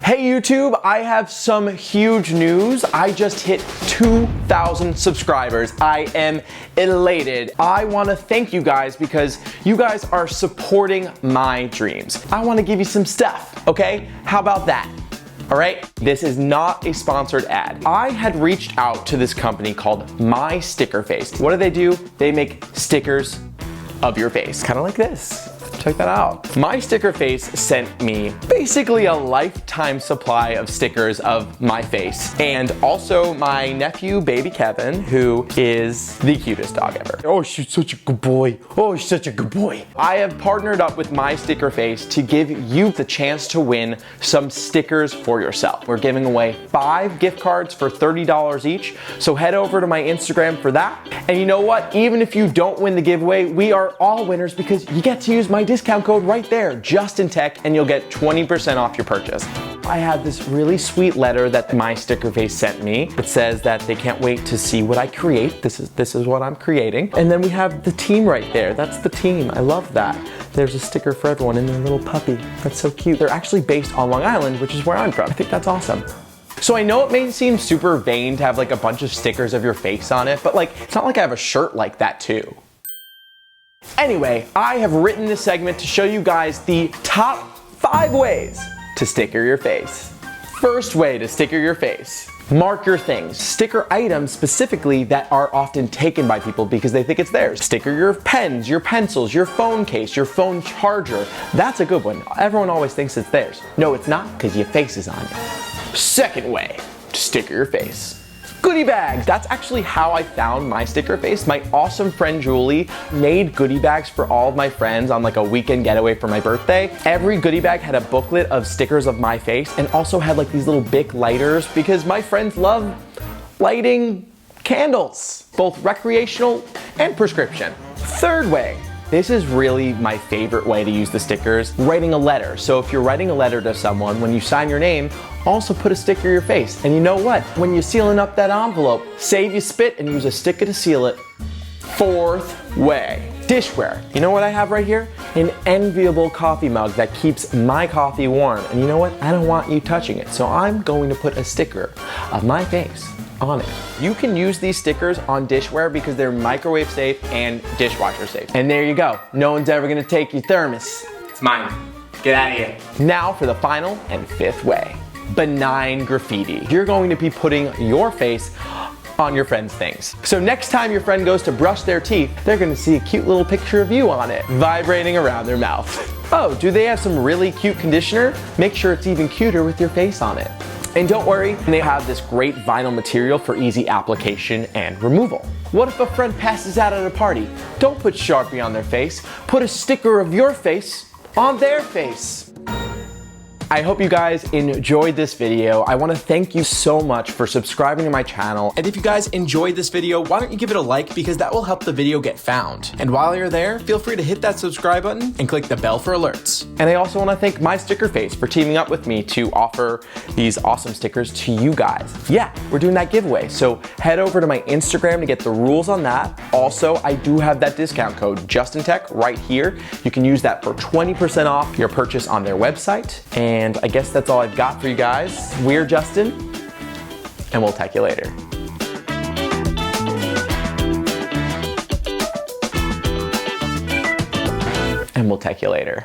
Hey YouTube, I have some huge news. I just hit 2,000 subscribers. I am elated. I want to thank you guys because you guys are supporting my dreams. I want to give you some stuff, okay? How about that? All right, this is not a sponsored ad. I had reached out to this company called MyStickerface. What do? They make stickers of your face, kind of like this. Check that out. MyStickerface sent me basically a lifetime supply of stickers of my face, and also my nephew, baby Kevin, who is the cutest dog ever. Oh, she's such a good boy. Oh, she's such a good boy. I have partnered up with MyStickerface to give you the chance to win some stickers for yourself. We're giving away 5 gift cards for $30 each, so head over to my Instagram for that. And you know what? Even if you don't win the giveaway, we are all winners because you get to use my discount code right there, JustinTech, and you'll get 20% off your purchase. I have this really sweet letter that MyStickerface sent me. It says that they can't wait to see what I create. This is what I'm creating. And then we have the team right there. That's the team. I love that. There's a sticker for everyone and their little puppy. That's so cute. They're actually based on Long Island, which is where I'm from. I think that's awesome. So I know it may seem super vain to have like a bunch of stickers of your face on it, but like, it's not like I have a shirt like that too. Anyway, I have written this segment to show you guys the top 5 ways to sticker your face. First way to sticker your face. Mark your things. Sticker items specifically that are often taken by people because they think it's theirs. Sticker your pens, your pencils, your phone case, your phone charger. That's a good one. Everyone always thinks it's theirs. No, it's not, because your face is on it. Second way to sticker your face. Goodie bags. That's actually how I found MyStickerface. My awesome friend Julie made goodie bags for all of my friends on like a weekend getaway for my birthday. Every goodie bag had a booklet of stickers of my face and also had like these little Bic lighters because my friends love lighting candles, both recreational and prescription. Third way. This is really my favorite way to use the stickers, writing a letter. So if you're writing a letter to someone, when you sign your name, also put a sticker of your face. And you know what? When you're sealing up that envelope, save your spit and use a sticker to seal it. Fourth way, dishware. You know what I have right here? An enviable coffee mug that keeps my coffee warm. And you know what? I don't want you touching it. So I'm going to put a sticker of my face on it. You can use these stickers on dishware because they're microwave safe and dishwasher safe. And there you go. No one's ever gonna take your thermos. It's mine. Get out of here. Now for the final and 5th way. Benign graffiti. You're going to be putting your face on your friend's things. So next time your friend goes to brush their teeth, they're gonna see a cute little picture of you on it, vibrating around their mouth. Oh, do they have some really cute conditioner? Make sure it's even cuter with your face on it. And don't worry, they have this great vinyl material for easy application and removal. What if a friend passes out at a party? Don't put Sharpie on their face. Put a sticker of your face on their face. I hope you guys enjoyed this video. I want to thank you so much for subscribing to my channel. And if you guys enjoyed this video, why don't you give it a like, because that will help the video get found. And while you're there, feel free to hit that subscribe button and click the bell for alerts. And I also want to thank MyStickerface for teaming up with me to offer these awesome stickers to you guys. Yeah, we're doing that giveaway. So head over to my Instagram to get the rules on that. Also, I do have that discount code, JustinTech, right here. You can use that for 20% off your purchase on their website. And I guess that's all I've got for you guys. We're Justin, and we'll tech you later. And we'll tech you later.